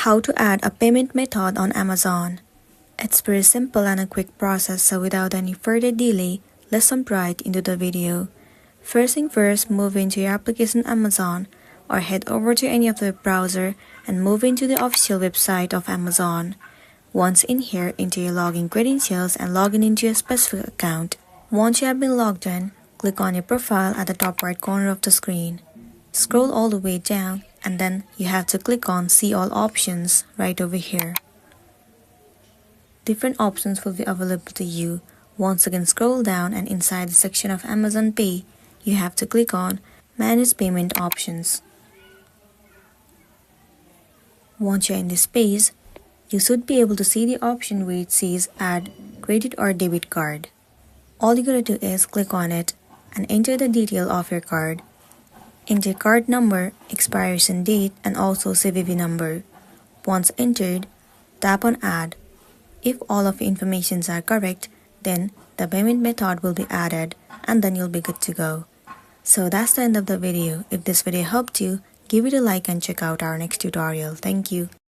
How to add a payment method on Amazon. It's pretty simple and a quick process, so without any further delay, let's jump right into the video. First thing first, move into your application Amazon or head over to any of the browser and move into the official website of Amazon. Once in here, enter your login credentials and log in into a specific account. Once you have been logged in, click on your profile at the top right corner of the screen. Scroll all the way down and then you have to click on See All Options right over here. Different options will be available to you. Once again, scroll down and inside the section of Amazon Pay, you have to click on Manage Payment Options. Once you're in this page, you should be able to see the option where it says Add Credit or Debit Card. All you gotta do is click on it and enter the detail of your card. Enter card number, expiration date, and also CVV number. Once entered, tap on Add. If all of the informations are correct, then the payment method will be added and then you'll be good to go. So that's the end of the video. If this video helped you, give it a like and check out our next tutorial. Thank you.